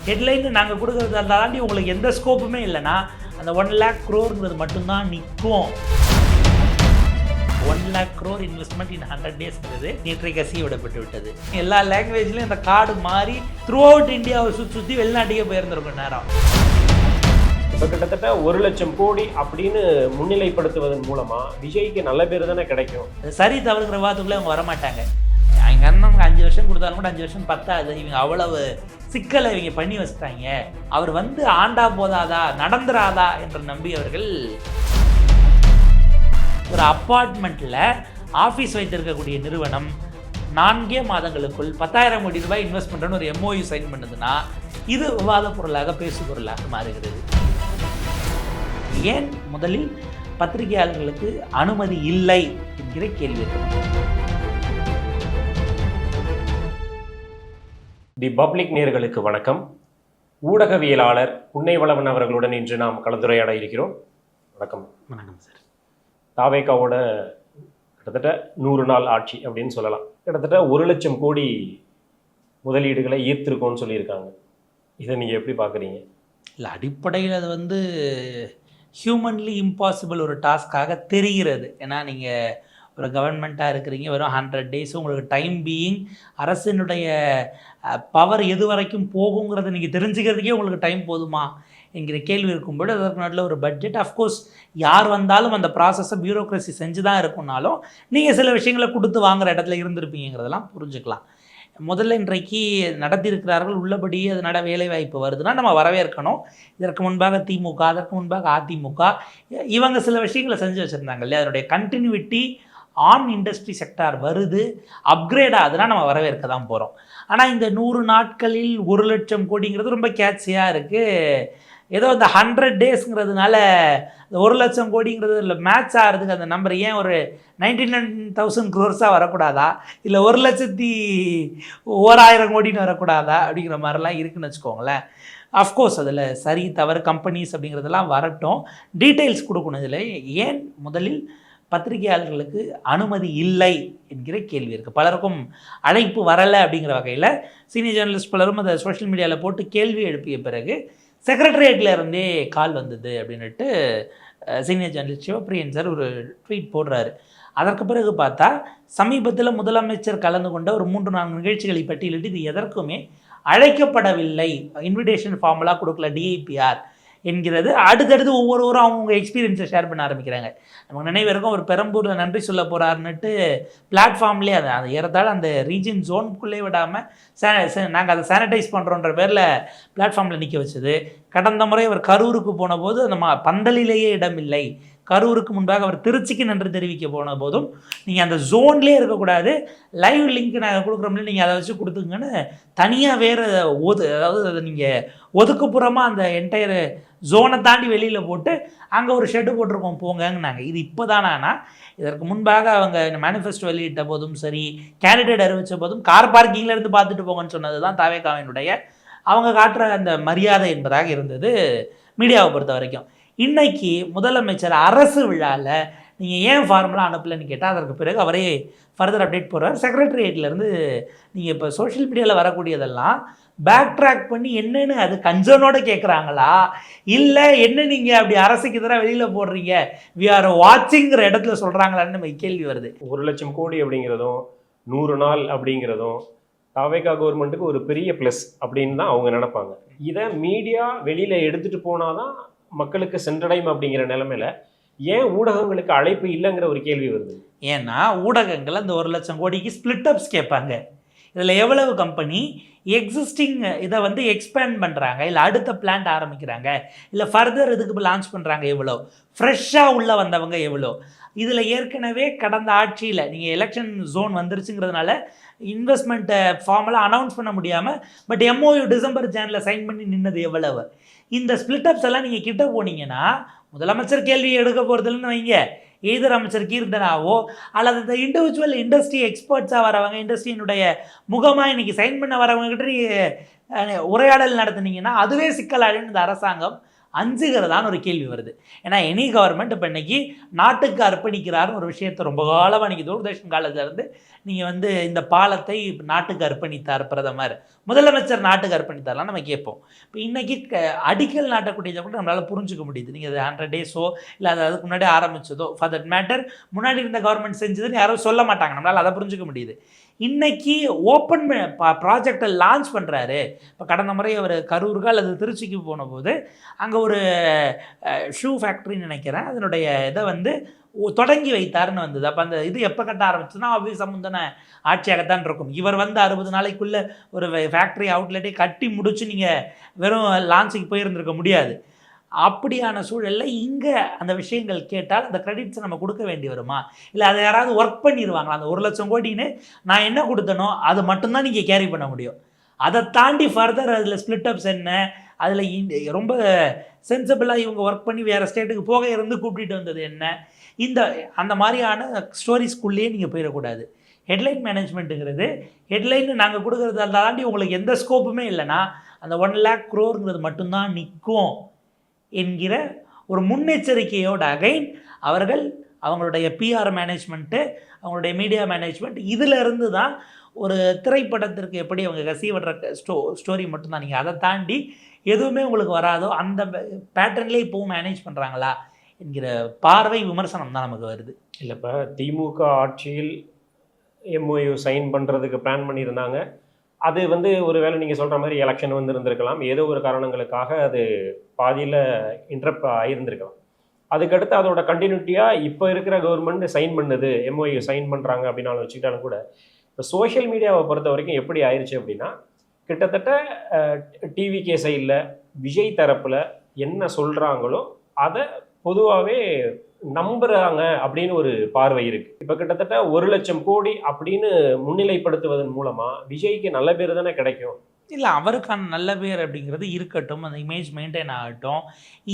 ஹெட்லைன்னு நாங்கள் கொடுக்குறத தாண்டி உங்களுக்கு எந்த ஸ்கோப்புமே இல்லைன்னா அந்த 1 lakh crore மட்டும்தான் நிற்கும். 1 lakh crore இன்வெஸ்ட்மெண்ட் இன் 100 daysங்கிறது நேற்றை கசிய விடப்பட்டு விட்டது. எல்லா லாங்குவேஜ்லையும் இந்த கார்டு மாறி த்ரூ அவுட் இந்தியாவை சுற்றி வெளிநாட்டுக்கே போயிருந்திருக்கும் நேரம். இப்போ கிட்டத்தட்ட 1 லட்சம் கோடி அப்படின்னு முன்னிலைப்படுத்துவதன் மூலமா விஜய்க்கு நல்ல பேர் தானே கிடைக்கும். சரி தவறுங்கிற வாரத்துக்குள்ளே அவங்க வரமாட்டாங்க. எங்க அண்ணனுக்கு 5 வருஷம் கொடுத்தாலும் கூட 5 வருஷம் பத்தாது. இவங்க அவ்வளவு சிக்கலை இவங்க பண்ணி வச்சுட்டாங்க. அவர் ஆண்டா போதாதா நடந்துராதா என்று நம்பியவர்கள் ஒரு அப்பார்ட்மெண்ட்டில் ஆஃபீஸ் வைத்திருக்கக்கூடிய நிறுவனம் 4 மாதங்களுக்குள் 10,000 கோடி ரூபாய் இன்வெஸ்ட் பண்ணுறன்னு ஒரு MOU சைன் பண்ணுதுன்னா இது விவாத பொருளாக பேசு பொருளாக மாறுகிறது. ஏன் முதலில் பத்திரிகையாளர்களுக்கு அனுமதி இல்லை என்கிற கேள்வி இருக்கு. தி பப்ளிக் நேயர்களுக்கு வணக்கம். ஊடகவியலாளர் புன்னைவளவன் அவர்களுடன் இன்று நாம் கலந்துரையாட இருக்கிறோம். வணக்கம். வணக்கம் சார். தாவேகாவோட கிட்டத்தட்ட 100 நாள் ஆட்சி அப்படின்னு சொல்லலாம். கிட்டத்தட்ட 1 லட்சம் கோடி முதலீடுகளை ஈர்த்திருக்கோன்னு சொல்லியிருக்காங்க. இதை நீங்கள் எப்படி பார்க்குறீங்க? இல்லை, அடிப்படையில் அது ஹியூமன்லி இம்பாசிபிள் ஒரு டாஸ்க்காக தெரிகிறது. ஏன்னா நீங்கள் ஒரு கவர்மெண்ட்டாக இருக்கிறீங்க, வெறும் 100 days உங்களுக்கு டைம் பீயிங் அரசினுடைய பவர் எது வரைக்கும் போகுங்கிறத நீங்கள் தெரிஞ்சுக்கிறதுக்கே உங்களுக்கு டைம் போதுமா என்கிற கேள்வி இருக்கும்போது அதற்கு நல்ல ஒரு பட்ஜெட். அஃப்கோர்ஸ் யார் வந்தாலும் அந்த ப்ராசஸை பியூரோக்ரஸி செஞ்சு தான் இருக்குன்னாலும் நீங்கள் சில விஷயங்களை கொடுத்து வாங்குகிற இடத்துல இருந்திருப்பீங்கிறதெல்லாம் புரிஞ்சுக்கலாம். முதல்ல இன்றைக்கு நடத்தியிருக்கிறார்கள், உள்ளபடி அதனால் வேலைவாய்ப்பு வருதுன்னா நம்ம வரவேற்கணும். இதற்கு முன்பாக திமுக, அதற்கு முன்பாக அதிமுக இவங்க சில விஷயங்களை செஞ்சு வச்சுருந்தாங்க இல்லையா, அதனுடைய கண்டினியூட்டி ஆன் இண்டஸ்ட்ரி செக்டார் வருது, அப்கிரேட் ஆகுதுன்னா நம்ம வரவேற்க தான் போகிறோம். ஆனால் இந்த 100 நாட்களில் 1 லட்சம் கோடிங்கிறது ரொம்ப கேட்சியாக இருக்குது. ஏதோ இந்த 100 daysங்கிறதுனால இந்த 1 லட்சம் கோடிங்கிறது இல்லை மேட்ச் ஆகிறதுக்கு அந்த நம்பர் ஏன் ஒரு 99,000 crores வரக்கூடாதா, இல்லை 1,01,000 கோடின்னு வரக்கூடாதா அப்படிங்கிற மாதிரிலாம் இருக்குதுன்னு வச்சுக்கோங்களேன். அஃப்கோர்ஸ் அதில் சரி தவறு கம்பெனிஸ் அப்படிங்கிறதெல்லாம் வரட்டும், டீட்டெயில்ஸ் கொடுக்கணும். இதில் ஏன் முதலில் பத்திரிகையாளர்களுக்கு அனுமதி இல்லை என்கிற கேள்வி இருக்குது. பலருக்கும் அழைப்பு வரலை அப்படிங்கிற வகையில் சீனியர் ஜேர்னலிஸ்ட் பலரும் அதை சோஷியல் மீடியாவில் போட்டு கேள்வி எழுப்பிய பிறகு செக்ரட்டரியேட்டில் இருந்தே கால் வந்தது அப்படின்ட்டு சீனியர் ஜேர்னலிஸ்ட் சிவப்பிரியன் சார் ஒரு ட்வீட் போடுறாரு. அதற்கு பிறகு பார்த்தா சமீபத்தில் முதலமைச்சர் கலந்து கொண்ட ஒரு 3-4 நிகழ்ச்சிகளை பட்டியலிட்டு இது எதற்குமே அழைக்கப்படவில்லை, இன்விடேஷன் ஃபார்முலா கொடுக்கல டிஐபிஆர் என்கிறது. அடுத்தடுத்து ஒவ்வொருவரும் அவங்க எக்ஸ்பீரியன்ஸை ஷேர் பண்ண ஆரம்பிக்கிறாங்க. நமக்கு நினைவிருக்கும் ஒரு பெரம்பூரில் நன்றி சொல்ல போகிறாருன்னுட்டு பிளாட்ஃபார்ம்லேயே அதை ஏறத்தாழ அந்த ரீஜன் ஜோனுக்குள்ளே விடாமல் நாங்கள் அதை சானிடைஸ் பண்ணுறோன்ற பேரில் பிளாட்ஃபார்மில் நிற்க வச்சது. கடந்த முறை அவர் கரூருக்கு போன போது அந்த பந்தலிலேயே இடமில்லை, கரூருக்கு முன்பாக அவர் திருச்சிக்கு நன்றி தெரிவிக்க போன போதும் நீங்கள் அந்த ஜோன்லேயே இருக்கக்கூடாது, லைவ் லிங்க் நாங்கள் கொடுக்குறோம்ல நீங்கள் அதை வச்சு கொடுத்துங்கன்னு தனியாக வேறு அதாவது அதை நீங்கள் ஒதுக்குப்புறமாக அந்த என்டையர் ஜோனை தாண்டி வெளியில் போட்டு அங்கே ஒரு ஷெட்டு போட்டிருக்கோம் போங்கன்னாங்க. இது இப்போ தானா? இதற்கு முன்பாக அவங்க மேனிஃபெஸ்டோ வெளியிட்ட போதும் சரி, கேண்டிடேட் அறிவித்த போதும் கார் பார்க்கிங்கில் இருந்து பார்த்துட்டு போங்கன்னு சொன்னது தான் தாவேகாவினுடைய அவங்க காட்டுற அந்த மரியாதை என்பதாக இருந்தது மீடியாவை பொறுத்த வரைக்கும். இன்றைக்கி முதலமைச்சர் அரசு விழாவில் நீங்கள் ஏன் ஃபார்முலா அனுப்பலைன்னு கேட்டால் அதற்கு பிறகு அவரே ஃபர்தர் அப்டேட் போடுறார். செக்ரட்டரியேட்லேருந்து நீங்கள் இப்போ சோஷியல் மீடியாவில் வரக்கூடியதெல்லாம் பேக் ட்ராக் பண்ணி என்னென்னு அது கன்சர்னோடு கேட்குறாங்களா, இல்லை என்ன நீங்கள் அப்படி அரசுக்கு எதிராக வெளியில் போடுறீங்க வி ஆர் வாட்சிங்கிற இடத்துல சொல்கிறாங்களான்னு நம்ம கேள்வி வருது. 1 லட்சம் கோடி அப்படிங்கிறதும் 100 நாள் அப்படிங்கிறதும் தாவேகா கவர்மெண்ட்டுக்கு ஒரு பெரிய ப்ளஸ் அப்படின்னு தான் அவங்க நினைப்பாங்க. இதை மீடியா வெளியில் எடுத்துகிட்டு போனால் தான் மக்களுக்கு சென்றடையும் அப்படிங்கிற நிலைமையில ஏன் ஊடகங்களுக்கு அழைப்பு இல்லைங்கிற ஒரு கேள்வி வருது. ஏன்னா ஊடகங்கள் அந்த 1 லட்சம் கோடிக்கு ஸ்பிளிட் அப்ஸ் கேட்பாங்க. இதில் எவ்வளவு கம்பெனி எக்ஸிஸ்டிங் இதை எக்ஸ்பேண்ட் பண்ணுறாங்க, இல்லை அடுத்த பிளான்ட் ஆரம்பிக்கிறாங்க, இல்லை ஃபர்தர் இதுக்கு லான்ச் பண்ணுறாங்க, எவ்வளோ ஃப்ரெஷ்ஷாக உள்ளே வந்தவங்க எவ்வளோ. இதில் ஏற்கனவே கடந்த ஆட்சியில் நீங்கள் எலெக்ஷன் ஜோன் வந்துருச்சுங்கிறதுனால இன்வெஸ்ட்மெண்ட்டை ஃபார்மெல்லாம் அனௌன்ஸ் பண்ண முடியாமல் பட் MOU டிசம்பர் ஜானில் சைன் பண்ணி நின்னது எவ்வளவு. இந்த ஸ்பிளிட் அப்ஸ் எல்லாம் நீங்கள் கிட்ட போனீங்கன்னா முதலமைச்சர் கேள்வி எடுக்க போகிறதுலன்னு வைங்க, எய்தர் அமைச்சர் கீர்த்தனாவோ அல்லது இந்த இண்டிவிஜுவல் இண்டஸ்ட்ரி எக்ஸ்பர்ட்ஸாக வரவங்க, இண்டஸ்ட்ரியினுடைய முகமாக இன்றைக்கி சைன் பண்ண வரவங்க கிட்ட நீங்கள் உரையாடல் நடத்துனீங்கன்னா அதுவே சிக்கலாடின்னு இந்த அரசாங்கம் அஞ்சுகிறதான ஒரு கேள்வி வருது. ஏன்னா எனி கவர்மெண்ட் இப்போ இன்னைக்கு நாட்டுக்கு அர்ப்பணிக்கிறாருன்னு ஒரு விஷயத்தை ரொம்ப காலமாக நீங்கள் தூர்தர்ஷன் காலத்திலேருந்து நீங்கள் வந்து இந்த பாலத்தை நாட்டுக்கு அர்ப்பணித்தார் பிரதமர், முதலமைச்சர் நாட்டுக்கு அர்ப்பணித்தார்லாம் நம்ம கேட்போம். இப்போ இன்றைக்கி அடிக்கல் நாட்டக்கூடியதை கூட நம்மளால் புரிஞ்சுக்க முடியுது. நீங்கள் அது 100 டேஸோ இல்லை அது அதுக்கு முன்னாடி ஆரம்பித்ததோ ஃபார் தட் மேட்டர் முன்னாடி இருந்த கவர்மெண்ட் செஞ்சதுன்னு யாரும் சொல்ல மாட்டாங்க, நம்மளால் அதை புரிஞ்சுக்க முடியுது. இன்றைக்கி ஓப்பன் ப்ராஜெக்டை லான்ச் பண்ணுறாரு. இப்போ கடந்த முறை அவர் கரூருக்கு அல்லது திருச்சிக்கு போன போது அங்கே ஒரு ஷூ ஃபேக்ட்ரின்னு நினைக்கிறேன், அதனுடைய இதை வந்து தொடங்கி வைத்தார்னு வந்தது. அப்போ அந்த இது எப்போ கட்ட ஆரம்பிச்சுன்னா ஆப்வியஸாக முந்தின ஆட்சியாகத்தான் இருக்கும். இவர் வந்து 60 நாளைக்குள்ளே ஒரு ஃபேக்ட்ரி அவுட்லெட்டே கட்டி முடிச்சு நீங்கள் வெறும் லான்ச்சுக்கு போயிருந்திருக்க முடியாது. அப்படியான சூழலில் இங்கே அந்த விஷயங்கள் கேட்டால் அந்த கிரெடிட்ஸை நம்ம கொடுக்க வேண்டி வருமா, இல்லை அதை யாராவது ஒர்க் பண்ணிடுவாங்களா? அந்த 1 லட்சம் கோடின்னு நான் என்ன கொடுத்தனோ அது மட்டும்தான் நீங்கள் கேரி பண்ண முடியும். அதை தாண்டி ஃபர்தர் அதில் ஸ்பிளிட் அப்ஸ் என்ன, அதில் ரொம்ப சென்சிபிளாக இவங்க ஒர்க் பண்ணி வேறு ஸ்டேட்டுக்கு போக இருந்து கூப்பிட்டு வந்தது என்ன, அந்த மாதிரியான ஸ்டோரிஸ்குள்ளேயே நீங்கள் போயிடக்கூடாது. ஹெட்லைன் மேனேஜ்மெண்ட்டுங்கிறது ஹெட்லைன் நாங்கள் கொடுக்குறத தாண்டி உங்களுக்கு எந்த ஸ்கோப்புமே இல்லைன்னா அந்த 1 lakh crore மட்டும்தான் நிற்கும் என்கிற ஒரு முன்னெச்சரிக்கையோட அகைன் அவர்கள் அவங்களுடைய பிஆர் மேனேஜ்மெண்ட்டு, அவங்களுடைய மீடியா மேனேஜ்மெண்ட் இதிலிருந்து தான் ஒரு திரைப்படத்திற்கு எப்படி அவங்க கசிவிடுற ஸ்டோரி மட்டும்தான். நீங்கள் அதை தாண்டி எதுவுமே உங்களுக்கு வராதோ அந்த பேட்டர்ன்லேயே இப்போவும் மேனேஜ் பண்ணுறாங்களா என்கிற பார்வை விமர்சனம் தான் நமக்கு வருது. இல்லை, இப்போ திமுக ஆட்சியில் எம்ஓயு சைன் பண்ணுறதுக்கு பிளான் பண்ணியிருந்தாங்க. அது வந்து ஒரு வேளை நீங்கள் சொல்கிற மாதிரி எலெக்ஷன் வந்து இருந்திருக்கலாம், ஏதோ ஒரு காரணங்களுக்காக அது பாதியில் இன்டரப்ட் ஆகியிருந்திருக்கலாம். அதுக்கடுத்து அதோட கண்டினியூட்டியாக இப்போ இருக்கிற கவர்மெண்ட் சைன் பண்ணுது, எம்ஓயு சைன் பண்ணுறாங்க அப்படின்னாலும் வச்சுக்கிட்டாலும் கூட இப்போ சோஷியல் மீடியாவை பொறுத்த வரைக்கும் எப்படி ஆயிடுச்சு அப்படின்னா, கிட்டத்தட்ட டிவிகே சைடில் விஜய் தரப்பில் என்ன சொல்கிறாங்களோ அதை பொதுவாகவே நம்புறாங்க அப்படின்னு ஒரு பார்வை இருக்கு. இப்போ கிட்டத்தட்ட 1 லட்சம் கோடி அப்படின்னு முன்னிலைப்படுத்துவதன் மூலமா விஜய்க்கு நல்ல பேர் தானே கிடைக்கும். இல்லை, அவருக்கான நல்ல பேர் அப்படிங்கிறது இருக்கட்டும், அந்த இமேஜ் மெயின்டைன் ஆகட்டும்.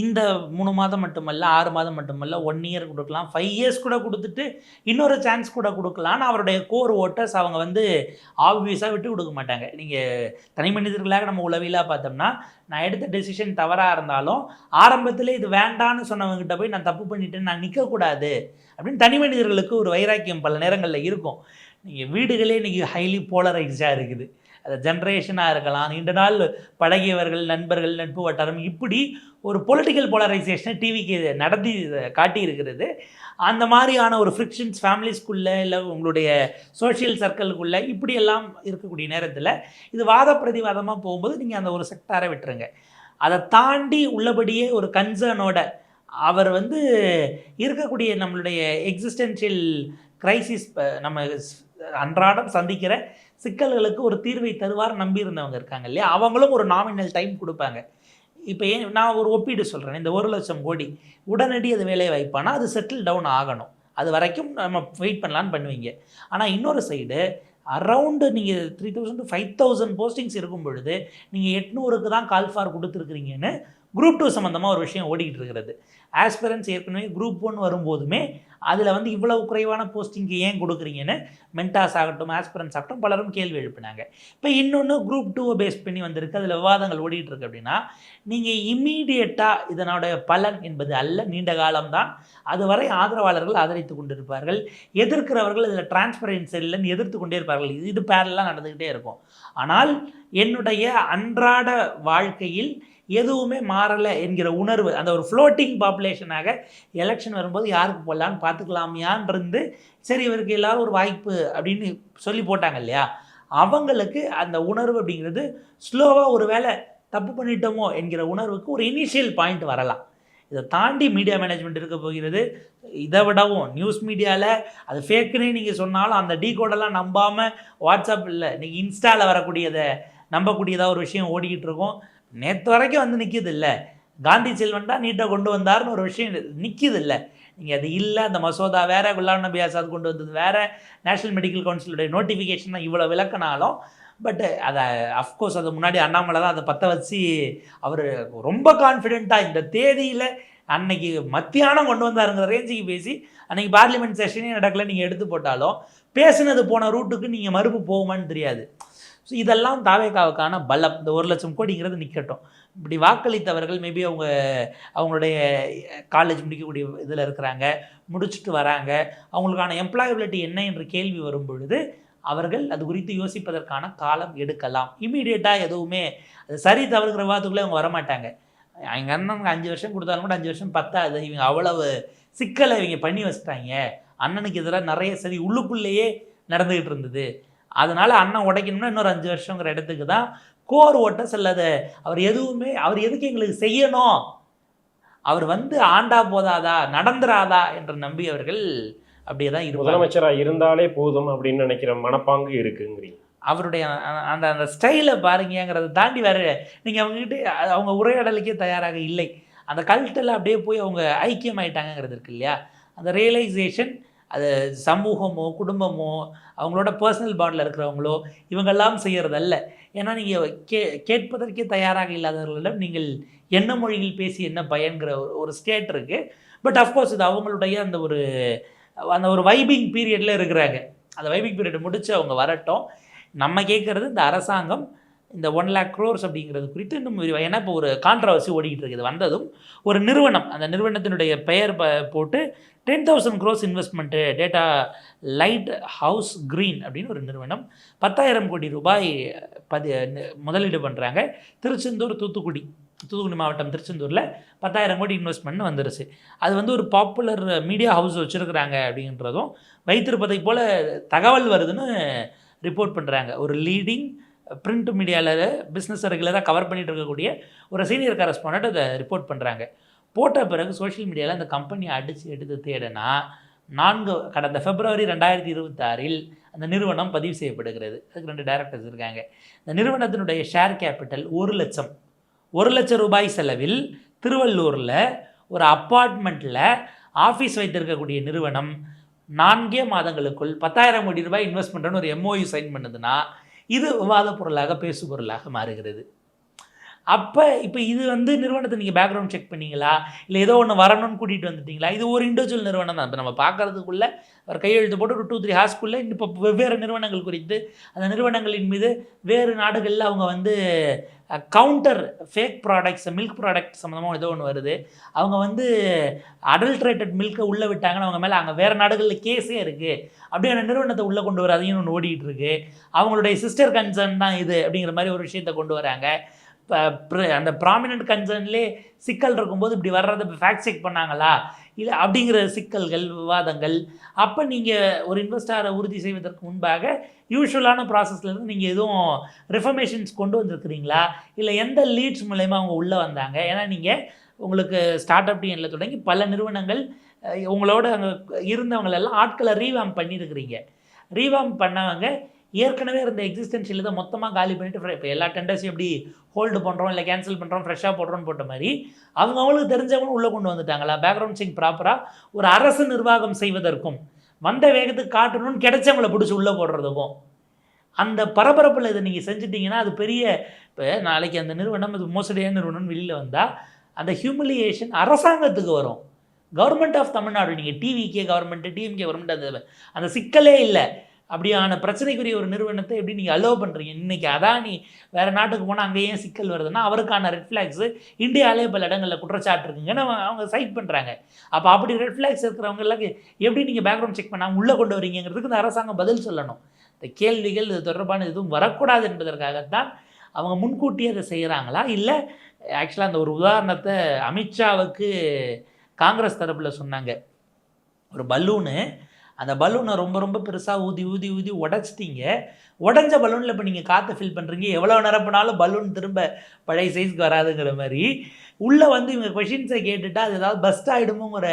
இந்த 3 மாதம் மட்டுமல்ல, 6 மாதம் மட்டுமல்ல, 1 இயர் கொடுக்கலாம், 5 இயர்ஸ் கூட கொடுத்துட்டு இன்னொரு சான்ஸ் கூட கொடுக்கலான்னு அவருடைய கோர் ஓட்டர்ஸ் அவங்க வந்து ஆப்வியஸாக விட்டு கொடுக்க மாட்டாங்க. நீங்கள் தனி மனிதர்களாக நம்ம உளவியலாக பார்த்தோம்னா, நான் எடுத்த டெசிஷன் தவறாக இருந்தாலும் ஆரம்பத்தில் இது வேண்டான்னு சொன்னவங்ககிட்ட போய் நான் தப்பு பண்ணிட்டேன்னு நான் நிற்கக்கூடாது அப்படின்னு தனி மனிதர்களுக்கு ஒரு வைராக்கியம் பல நேரங்களில் இருக்கும். நீங்கள் வீடுகளே இன்றைக்கி ஹைலி போலரைஸ்டாக இருக்குது. அது ஜென்ரேஷனாக இருக்கலாம், நீண்ட நாள் பழகியவர்கள், நண்பர்கள், நட்பு வட்டாரம், இப்படி ஒரு பொலிட்டிக்கல் போலரைசேஷனை டிவிக்கு நடத்தி காட்டி இருக்கிறது. அந்த மாதிரியான ஒரு ஃப்ரிக்ஷன்ஸ் ஃபேமிலிஸ்குள்ளே இல்லை உங்களுடைய சோஷியல் சர்க்கிள்குள்ளே இப்படியெல்லாம் இருக்கக்கூடிய நேரத்தில் இது வாத பிரதிவாதமாக போகும்போது நீங்கள் அந்த ஒரு செக்டாரை விட்டுருங்க. அதை தாண்டி உள்ளபடியே ஒரு கன்சர்னோட அவர் வந்து இருக்கக்கூடிய நம்மளுடைய எக்ஸிஸ்டென்ஷியல் கிரைசிஸ், நம்ம அன்றாடம் சந்திக்கிற சிக்கல்களுக்கு ஒரு தீர்வை தருவார் நம்பியிருந்தவங்க இருக்காங்க இல்லையா, அவங்களும் ஒரு நாமினல் டைம் கொடுப்பாங்க. இப்போ நான் ஒரு ஒப்பீடு சொல்கிறேன், இந்த 1 லட்சம் கோடி உடனடி அது வேலை வாய்ப்பானா அது செட்டில் டவுன் ஆகணும், அது வரைக்கும் நம்ம வெயிட் பண்ணலான்னு பண்ணுவீங்க. ஆனால் இன்னொரு சைடு அரவுண்டு நீங்கள் 3000 to 5000 போஸ்டிங்ஸ் இருக்கும் பொழுது நீங்கள் 800க்கு தான் கால் ஃபார் கொடுத்துருக்குறீங்கன்னு குரூப் 2 சம்மந்தமாக ஒரு விஷயம் ஓடிக்கிட்டு இருக்கிறது. ஆஸ்பிரன்ஸ் ஏற்கனவே குரூப் 1 வரும்போதுமே அதில் வந்து இவ்வளவு குறைவான போஸ்டிங்க்கு ஏன் கொடுக்குறீங்கன்னு மென்டாஸ் ஆகட்டும், ஆஸ்பிரன்ஸ் ஆகட்டும் பலரும் கேள்வி எழுப்பினாங்க. இப்போ இன்னொன்று குரூப் 2 பேஸ் பண்ணி வந்திருக்கு, அதில் விவாதங்கள் ஓடிட்டு இருக்கு. அப்படின்னா நீங்கள் இம்மீடியட்டாக இதனுடைய பலன் என்பது அல்ல, நீண்ட காலம்தான். அதுவரை ஆதரவாளர்கள் ஆதரித்து கொண்டிருப்பார்கள், எதிர்க்கிறவர்கள் இதில் டிரான்ஸ்பரன்சி இல்லைன்னு எதிர்த்து கொண்டே இருப்பார்கள். இது பேரலாம் நடந்துக்கிட்டே இருக்கும். ஆனால் என்னுடைய அன்றாட வாழ்க்கையில் எதுவுமே மாறலை என்கிற உணர்வு, அந்த ஒரு ஃப்ளோட்டிங் பாப்புலேஷனாக எலெக்ஷன் வரும்போது யாருக்கு போடலான்னு பார்த்துக்கலாமியான் இருந்து சரி இவருக்கு எல்லாரும் ஒரு வாய்ப்பு அப்படின்னு சொல்லி போட்டாங்க இல்லையா, அவங்களுக்கு அந்த உணர்வு அப்படிங்கிறது ஸ்லோவாக ஒரு வேளை தப்பு பண்ணிட்டோமோ என்கிற உணர்வுக்கு ஒரு இனிஷியல் பாயிண்ட் வரலாம். இதை தாண்டி மீடியா மேனேஜ்மெண்ட் இருக்க போகிறது. இதை விடவும் நியூஸ் மீடியாவில் அது ஃபேக்குன்னு நீங்கள் சொன்னாலும் அந்த டீகோடெல்லாம் நம்பாமல் வாட்ஸ்அப்பில் நீங்கள் இன்ஸ்டாவில் வரக்கூடியதை நம்பக்கூடியதாக ஒரு விஷயம் ஓடிக்கிட்டு இருக்கும். நேற்று வரைக்கும் வந்து நிற்கிது இல்லை, காந்தி செல்வன் தான் நீட்டாக கொண்டு வந்தார்னு ஒரு விஷயம் நிற்கிது இல்லை. நீங்கள் அது இல்லை, அந்த மசோதா வேறு, குலாம் நபி ஆசாத் கொண்டு வந்தது வேறு, நேஷனல் மெடிக்கல் கவுன்சிலுடைய நோட்டிஃபிகேஷன் தான் இவ்வளோ விளக்கினாலும் பட் அதை அஃப்கோர்ஸ் அது முன்னாடி அண்ணாமலை தான் அதை பற்ற வச்சு அவர் ரொம்ப கான்ஃபிடென்ட்டாக இந்த தேதியில் அன்னைக்கு மத்தியானம் கொண்டு வந்தாருங்கிற ரேஞ்சுக்கு பேசி அன்றைக்கி பார்லிமெண்ட் செஷனே நடக்கலை. நீங்கள் எடுத்து போட்டாலும் பேசுனது போன ரூட்டுக்கு நீங்கள் மறுப்பு போகுமான்னு தெரியாது. ஸோ இதெல்லாம் தாவேகாவுக்கான பலம். இந்த 1,00,000 கோடிங்கிறது நிற்கட்டும். இப்படி வாக்களித்தவர்கள் மேபி அவங்களுடைய காலேஜ் முடிக்கக்கூடிய இதில் இருக்கிறாங்க, முடிச்சுட்டு வராங்க, அவங்களுக்கான எம்ப்ளாயபிலிட்டி என்ன என்று கேள்வி வரும் பொழுது அவர்கள் அது குறித்து யோசிப்பதற்கான காலம் எடுக்கலாம். இமீடியட்டாக எதுவுமே அது சரி தவறுகிற விவாதத்துக்குள்ளே அவங்க வரமாட்டாங்க. எங்கள் அண்ணனுக்கு 5 வருஷம் கொடுத்தாலும் கூட 5 வருஷம் பத்தாது. இவங்க அவ்வளவு சிக்கலை இவங்க பண்ணி வச்சுட்டாங்க. அண்ணனுக்கு எதிராக நிறைய சரி உள்ளுக்குள்ளேயே நடந்துக்கிட்டு இருந்தது. அதனால் அண்ணன் உடைக்கணும்னா இன்னொரு 5 வருஷங்கிற இடத்துக்கு தான் கோர் ஓட்ட செல்லாத. அவர் எதுக்கு எங்களுக்கு செய்யணும், அவர் ஆண்டா போதாதா நடந்துராதா என்று நம்பி அவர்கள் அப்படியே தான் இருப்பாங்க. முதலமைச்சராக இருந்தாலே போதும் அப்படின்னு நினைக்கிற மனப்பாங்கு இருக்குங்கிறீங்க. அவருடைய அந்த ஸ்டைலை பாருங்கிறத தாண்டி வேறு நீங்கள் அவங்ககிட்ட அவங்க உரையாடலுக்கே தயாராக இல்லை. அந்த கல்ட்டில் அப்படியே போய் அவங்க ஐக்கியமாயிட்டாங்கிறது இருக்கு இல்லையா, அந்த ரியலைசேஷன் அது சமூகமோ குடும்பமோ அவங்களோட பர்சனல் பாண்டில் இருக்கிறவங்களோ இவங்கெல்லாம் செய்கிறதல்ல. ஏன்னா நீங்கள் கேட்பதற்கே தயாராக இல்லாதவர்களிடம் நீங்கள் என்ன மொழியில் பேசி என்ன பயன்கிற ஒரு ஸ்டேட் இருக்குது. பட் அஃப்கோர்ஸ் இது அவங்களுடைய அந்த ஒரு வைபிங் பீரியடில் இருக்கிறாங்க. அந்த வைபிங் பீரியட் முடித்து அவங்க வரட்டும். நம்ம கேட்குறது இந்த அரசாங்கம் இந்த 1 lakh crores அப்படிங்கிறது குறித்து இன்னும் விரிவாக, ஏன்னா இப்போ ஒரு கான்ட்ரவர்சி ஓடிக்கிட்டு இருக்குது. வந்ததும் ஒரு நிறுவனம், அந்த நிறுவனத்தினுடைய பெயர் போட்டு 10,000 crores investment data light house green அப்படின்னு ஒரு நிறுவனம் 10,000 கோடி ரூபாய் முதலீடு பண்ணுறாங்க. தூத்துக்குடி மாவட்டம் திருச்செந்தூரில் 10,000 கோடி இன்வெஸ்ட்மெண்ட் வந்துருச்சு. அது ஒரு பாப்புலர் மீடியா ஹவுஸ் வச்சுருக்குறாங்க அப்படின்றதும் வைத்திருப்பதை போல் தகவல் வருதுன்னு ரிப்போர்ட் பண்ணுறாங்க. ஒரு லீடிங் பிரிண்ட் மீடியாவில் பிஸ்னஸ் ரெகுலராக கவர் பண்ணிகிட்டு இருக்கக்கூடிய ஒரு சீனியர் கரஸ்பாண்டன்ட் அதை ரிப்போர்ட் பண்ணுறாங்க. போட்ட பிறகு சோஷியல் மீடியாவில் அந்த கம்பெனியை அடித்து எடுத்து தேடினா கடந்த February 2026 அந்த நிறுவனம் பதிவு செய்யப்படுகிறது. அதுக்கு 2 டைரக்டர்ஸ் இருக்காங்க. இந்த நிறுவனத்தினுடைய ஷேர் கேபிட்டல் 1 லட்சம் ரூபாய் செலவில் திருவள்ளூரில் ஒரு அப்பார்ட்மெண்ட்டில் ஆஃபீஸ் வைத்திருக்கக்கூடிய நிறுவனம் 4 மாதங்களுக்குள் 10,000 கோடி ரூபாய் இன்வெஸ்ட் பண்ணுறன்னு ஒரு MOU சைன் பண்ணுதுன்னா இது விவாத பொருளாக பேசு பொருளாக மாறுகிறது. இப்போ இது நிறுவனத்தை நீங்கள் பேக்ரவுண்ட் செக் பண்ணீங்களா, இல்லை ஏதோ ஒன்று வரணும்னு கூட்டிகிட்டு வந்துட்டீங்களா? இது ஒரு இண்டிவிஜுவல் நிறுவனம் தான். இப்போ நம்ம பார்க்குறதுக்குள்ளே ஒரு கையெழுத்து போட்டு ஒரு 2-3 ஹார்ஸ்க்குள்ளே இப்போ வெவ்வேறு நிறுவனங்கள் குறித்து அந்த நிறுவனங்களின் மீது வேறு நாடுகளில் அவங்க counterfeit products milk product சம்மந்தமாக ஏதோ ஒன்று வருது. அவங்க அடல்ட்ரேட்டட் மில்கை உள்ளே விட்டாங்கன்னு அவங்க மேலே அங்கே வேறு நாடுகளில் கேஸே இருக்குது. அப்படியான நிறுவனத்தை உள்ளே கொண்டு வர அதையும் ஒன்று ஓடிக்கிட்டு இருக்குது. அவங்களுடைய சிஸ்டர் கன்சர்ன் தான் இது அப்படிங்கிற மாதிரி ஒரு விஷயத்தை கொண்டு வராங்க. அந்த ப்ராமினன்ட் கன்சர்ன்லேயே சிக்கல் இருக்கும்போது இப்படி வர்றதை ஃபேக்ட் செக் பண்ணாங்களா இல்லை அப்படிங்கிற சிக்கல்கள் விவாதங்கள். அப்போ நீங்கள் ஒரு இன்வெஸ்டாரை உறுதி செய்வதற்கு முன்பாக யூஷுவலான ப்ராசஸ்லேருந்து நீங்கள் எதுவும் ரிஃபர்மேஷன்ஸ் கொண்டு வந்திருக்கிறீங்களா, இல்லை எந்த லீட்ஸ் மூலயமா அவங்க உள்ளே வந்தாங்க? ஏன்னா நீங்கள் உங்களுக்கு ஸ்டார்ட் அப் டீனில் தொடங்கி பல நிறுவனங்கள் உங்களோட அங்கே இருந்தவங்களெல்லாம் ஆட்களை ரீவாம் பண்ணியிருக்கிறீங்க. ரீவாம் பண்ணவங்க ஏற்கனவே இருந்த எக்ஸிஸ்டன்ஷியல் தான் மொத்தமாக காலி பண்ணிவிட்டு இப்போ எல்லா டெண்டர்ஸையும் எப்படி ஹோல்டு பண்ணுறோம் இல்லை கேன்சல் பண்ணுறோம் ஃப்ரெஷ்ஷாக போடுறோன்னு போட்ட மாதிரி அவங்களுக்கு தெரிஞ்சவங்களும் உள்ளே கொண்டு வந்துட்டாங்களா? பேக்ரவுண்ட் செக் ப்ராப்பராக ஒரு அரசு நிர்வாகம் செய்வதற்கும் வந்த வேகத்துக்கு காட்டணும்னு கிடைச்சவங்களை பிடிச்சி உள்ளே போடுறதுக்கும் அந்த பரபரப்பில் இதை நீங்கள் செஞ்சிட்டிங்கன்னா அது பெரிய இப்போ நாளைக்கு அந்த நிறுவனம் அது மோசடியான நிறுவனம்னு வெளியில் வந்தால் அந்த ஹியூமிலியேஷன் அரசாங்கத்துக்கு வரும். கவர்மெண்ட் ஆஃப் தமிழ்நாடு நீங்கள் டிவிகே கவர்மெண்ட்டு டிஎம்கே கவர்மெண்ட் அந்த சிக்கலே இல்லை. அப்படியான பிரச்சனைக்குரிய ஒரு நிறுவனத்தை எப்படி நீங்கள் அலோவ் பண்ணுறீங்க? இன்றைக்கி அதானி வேறு நாட்டுக்கு போனால் அங்கே ஏன் சிக்கல் வருதுன்னா அவருக்கான ரெட் ஃப்ளாக்ஸு இந்தியாவிலே பல இடங்களில் குற்றச்சாட்டு இருக்குங்கன்னு அவங்க சைட் பண்ணுறாங்க. அப்போ அப்படி ரெட் ஃப்ளாக்ஸ் இருக்கிறவங்களுக்கு எப்படி நீங்கள் பேக்ரவுண்ட் செக் பண்ணாமல் உள்ளே கொண்டு வரீங்கிறதுக்கு இந்த அரசாங்கம் பதில் சொல்லணும். இந்த கேள்விகள் இது தொடர்பான எதுவும் வரக்கூடாது என்பதற்காகத்தான் அவங்க முன்கூட்டியே அதை செய்கிறாங்களா, இல்லை ஆக்சுவலாக அந்த ஒரு உதாரணத்தை அமித்ஷாவுக்கு காங்கிரஸ் தரப்பில் சொன்னாங்க. ஒரு பலூனு, அந்த பலூனை ரொம்ப ரொம்ப பெருசாக ஊதி ஊதி ஊதி உடச்சிட்டிங்க. உடஞ்ச பலூனில் இப்போ நீங்கள் காற்றை ஃபில் பண்ணுறீங்க, எவ்வளோ நிரப்பினாலும் பலூன் திரும்ப பழைய சைஸ்க்கு வராதுங்கிற மாதிரி உள்ளே இவங்க கொஷின்ஸை கேட்டுட்டா அது ஏதாவது பெஸ்ட் ஆகிடுமோங்கிற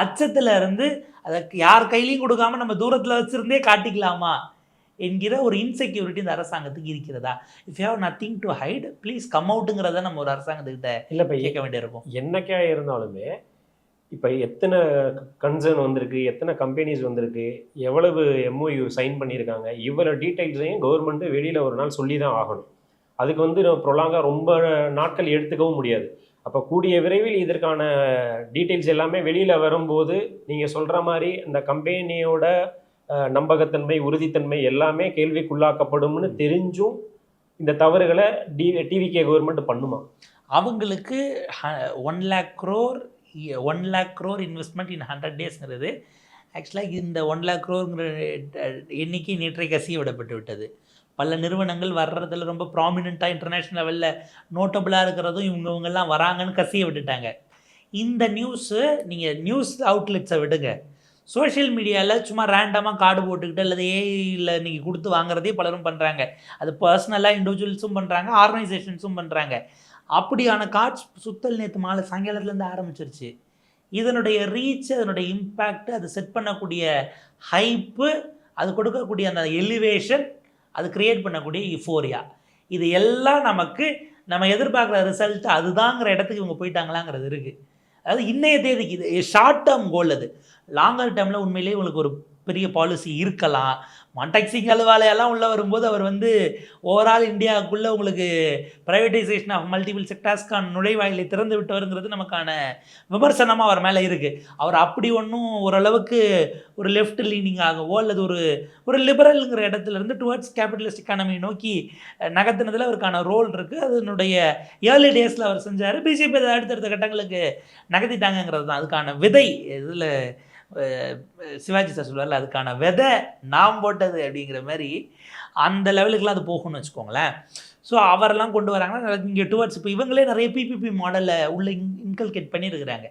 அச்சத்தில் இருந்து அதை யார் கையிலையும் கொடுக்காமல் நம்ம தூரத்தில் வச்சுருந்தே காட்டிக்கலாமா என்கிற ஒரு இன்செக்யூரிட்டி இந்த அரசாங்கத்துக்கு இருக்கிறதா? If you have nothing to hide please come அவுட்டுங்கிறத நம்ம ஒரு அரசாங்கத்துக்கிட்ட இல்லை இப்போ கேட்க வேண்டியிருக்கும். என்னைக்கா இருந்தாலுமே இப்போ எத்தனை கன்சர்ன் வந்திருக்கு, எத்தனை கம்பெனிஸ் வந்திருக்கு, எவ்வளவு MOU சைன் பண்ணியிருக்காங்க, இவ்வளோ டீட்டெயில்ஸையும் கவர்மெண்ட்டு வெளியில் ஒரு நாள் சொல்லி தான் ஆகணும். அதுக்கு நம்ம ப்ரொலாங்காக ரொம்ப நாட்கள் எடுத்துக்கவும் முடியாது. அப்போ கூடிய விரைவில் இதற்கான டீட்டெயில்ஸ் எல்லாமே வெளியில் வரும்போது நீங்கள் சொல்கிற மாதிரி இந்த கம்பெனியோட நம்பகத்தன்மை, உறுதித்தன்மை எல்லாமே கேள்விக்குள்ளாக்கப்படும்னு தெரிஞ்சும் இந்த தவறுகளை டிவிகே கவர்மெண்ட் பண்ணுமா? அவங்களுக்கு 1,00,000 crore 1,00,000 crore இன்வெஸ்ட்மெண்ட் இன் 100 டேஸ்ங்கிறது ஆக்சுவலாக இந்த 1,00,000 crore எண்ணிக்கை நேற்றை கசிய விடப்பட்டு விட்டது. பல நிறுவனங்கள் வர்றதில் ரொம்ப ப்ராமினெண்ட்டாக இன்டர்நேஷ்னல் லெவலில் நோட்டபுளாக இருக்கிறதும் இவங்கெல்லாம் வராங்கன்னு கசிய விட்டுட்டாங்க. இந்த நியூஸு நீங்கள் நியூஸ் அவுட்லெட்ஸை விடுங்க, சோஷியல் மீடியாவில் சும்மா ரேண்டமாக கார்டு போட்டுக்கிட்டு அல்லது ஏஐயில் நீங்கள் கொடுத்து வாங்குறதே பலரும் பண்ணுறாங்க. அது பர்சனலாக இண்டிவிஜுவல்ஸும் பண்ணுறாங்க, ஆர்கனைசேஷன்ஸும் பண்ணுறாங்க. அப்படியான கார்ட்ஸ் சுத்தல் நேற்று மாலை சாயங்காலத்துலேருந்து ஆரம்பிச்சிருச்சு. இதனுடைய ரீச், அதனுடைய இம்பேக்ட், அது செட் பண்ணக்கூடிய ஹைப்பு, அது கொடுக்கக்கூடிய அந்த எலிவேஷன், அது கிரியேட் பண்ணக்கூடிய யுஃபோரியா, இது எல்லாம் நம்ம எதிர்பார்க்குற ரிசல்ட் அதுதாங்கிற இடத்துக்கு இவங்க போயிட்டாங்களாங்கிறது இருக்குது. அதாவது இன்றைய தேதிக்கு இது ஷார்ட் டேர்ம் கோல். அது லாங்கர் டேர்மில் உண்மையிலேயே உங்களுக்கு ஒரு பெரிய பாலிசி இருக்கலாம். மான்டேக் சிங் அலுவாலையெல்லாம் உள்ளே வரும்போது அவர் ஓவரால் இந்தியாவுக்குள்ளே உங்களுக்கு ப்ரைவேட்டைசேஷன் ஆஃப் மல்டிபிள் செக்டார்ஸ்க்கான நுழைவாயிலை திறந்து விட்டவருங்கிறது நமக்கான விமர்சனமாக அவர் மேலே இருக்குது. அவர் அப்படி ஒன்றும் ஓரளவுக்கு ஒரு லெஃப்ட் லீனிங் ஆகவோ அல்லது ஒரு லிபரலுங்கிற இடத்துலேருந்து டுவர்ட்ஸ் கேபிட்டலிஸ்ட் எக்கானமியை நோக்கி நகர்த்தினதில் அவருக்கான ரோல் இருக்குது. அதனுடைய ஏர்லி டேஸில் அவர் செஞ்சார். பிஜேபி அதை அடுத்தடுத்த கட்டங்களுக்கு நகர்த்திட்டாங்கிறது தான் அதுக்கான விதை. இதில் சிவாஜி சார் சொல்லுவார்ல, அதுக்கான விதை நாம் போட்டது அப்படிங்கிற மாதிரி அந்த லெவலுக்குலாம் அது போகணும்னு வச்சுக்கோங்களேன். ஸோ அவரெல்லாம் கொண்டு வராங்கன்னா இங்கே டுவர்ட்ஸ் இப்போ இவங்களே நிறைய பிபிபி மாடலை உள்ளே இன்கல்கேட் பண்ணியிருக்கிறாங்க.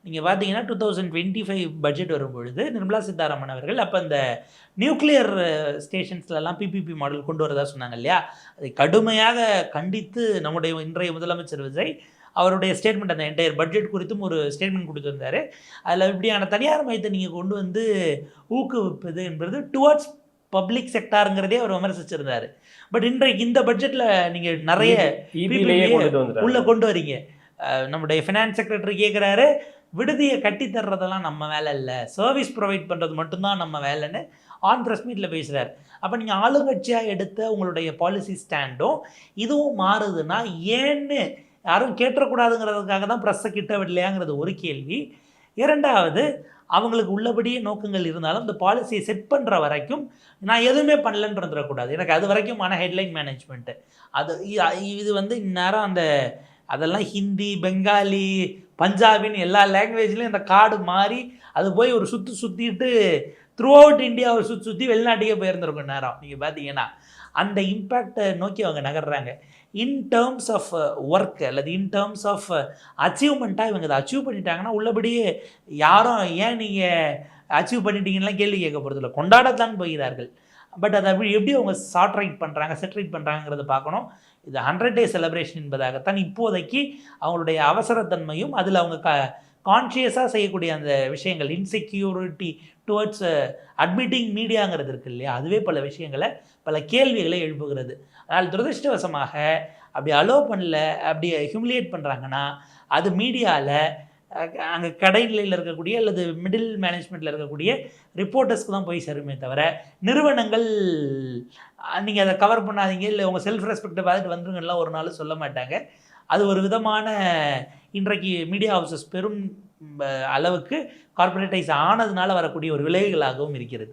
நீங்கள் பார்த்தீங்கன்னா 2025 பட்ஜெட் வரும்பொழுது நிர்மலா சீதாராமன் அவர்கள் அப்போ இந்த நியூக்ளியர் ஸ்டேஷன்ஸ்லலாம் பிபிபி மாடல் கொண்டு வரதா சொன்னாங்க இல்லையா, அதை கடுமையாக கண்டித்து நம்முடைய இன்றைய முதலமைச்சர் விஜய் அவருடைய ஸ்டேட்மெண்ட், அந்த என்டையர் பட்ஜெட் குறித்தும் ஒரு ஸ்டேட்மெண்ட் கொடுத்துருந்தாரு. அதில் இப்படியான தனியார் மையத்தை நீங்கள் கொண்டு ஊக்குவிப்பது என்பது டுவர்ட்ஸ் பப்ளிக் செக்டாருங்கிறதே அவர் விமர்சிச்சிருந்தார். பட் இன்றைக்கு இந்த பட்ஜெட்டில் நீங்கள் நிறைய உள்ளே கொண்டு வரீங்க. நம்முடைய ஃபினான்ஸ் செக்ரட்டரி கேட்குறாரு, விடுதியை கட்டி தர்றதெல்லாம் நம்ம வேலை இல்லை, சர்வீஸ் ப்ரொவைட் பண்ணுறது மட்டும்தான் நம்ம வேலைன்னு ஆன் ப்ரெஸ் மீட்டில் பேசுகிறார். அப்போ நீங்கள் ஆளுங்கட்சியாக எடுத்த உங்களுடைய பாலிசி ஸ்டாண்டும் இதுவும் மாறுதுன்னா ஏன்னு யாரும் கேட்டக்கூடாதுங்கிறதுக்காக தான் ப்ரெஸ்ஸை கிட்ட விடலையாங்கிறது ஒரு கேள்வி. இரண்டாவது, அவங்களுக்கு உள்ளபடியே நோக்கங்கள் இருந்தாலும் இந்த பாலிசியை செட் பண்ணுற வரைக்கும் நான் எதுவுமே பண்ணலன்னு வந்துடக்கூடாது. எனக்கு அது வரைக்குமான ஹெட்லைன் மேனேஜ்மெண்ட்டு இது இந்நேரம் அதெல்லாம் ஹிந்தி, பெங்காலி, பஞ்சாபின்னு எல்லா லாங்குவேஜ்லேயும் இந்த கார்டு மாறி அது போய் ஒரு சுற்றிட்டு த்ரூ அவுட் இந்தியா ஒரு சுற்றி வெளிநாட்டுக்கே போயிருந்துருக்கும் நேரம். நீங்கள் பார்த்தீங்கன்னா அந்த இம்பேக்டை நோக்கி அவங்க நகர்றாங்க. இன் டேர்ம்ஸ் ஆஃப் ஒர்க் அல்லது இன் டேர்ம்ஸ் ஆஃப் அச்சீவ்மெண்ட்டாக இவங்க அதை அச்சீவ் பண்ணிட்டாங்கன்னா உள்ளபடியே யாரும் ஏன் நீங்கள் அச்சீவ் பண்ணிட்டீங்கலாம் கேள்வி கேட்க போகிறதில்ல, கொண்டாடத்தான் போகிறார்கள். பட் அதை எப்படி அவங்க சார்ட்ரைட் பண்ணுறாங்க, செட்ரைட் பண்ணுறாங்கிறத பார்க்கணும். இது 100 டே செலிப்ரேஷன் என்பதாகத்தான் இப்போதைக்கு அவங்களுடைய அவசரத்தன்மையும் அதில் அவங்க கான்ஷியஸாக செய்யக்கூடிய அந்த விஷயங்கள், இன்செக்யூரிட்டி டுவர்ட்ஸ் அட்மிட்டிங் மீடியாங்கிறது இருக்குது இல்லையா, அதுவே பல விஷயங்களை பல கேள்விகளை எழுப்புகிறது. அதனால் துரதிருஷ்டவசமாக அப்படி அலோவ் பண்ணல, அப்படி ஹியூமிலியேட் பண்ணுறாங்கன்னா அது மீடியாவில் அங்கே கடைநிலையில் இருக்கக்கூடிய அல்லது மிடில் மேனேஜ்மெண்ட்டில் இருக்கக்கூடிய ரிப்போர்ட்டர்ஸ்க்கு தான் போய் சேருமே தவிர நிறுவனங்கள் நீங்கள் அதை கவர் பண்ணாதீங்க, இல்லை உங்கள் செல்ஃப் ரெஸ்பெக்டை பார்த்துட்டு வந்துருங்கலாம் ஒரு நாள் சொல்ல மாட்டாங்க. அது ஒரு விதமான இன்றைக்கு மீடியா ஹவுசஸ் பெரும் அளவுக்கு கார்பரேட்டைஸ் ஆனதுனால வரக்கூடிய ஒரு விளைவுகளாகவும் இருக்கிறது.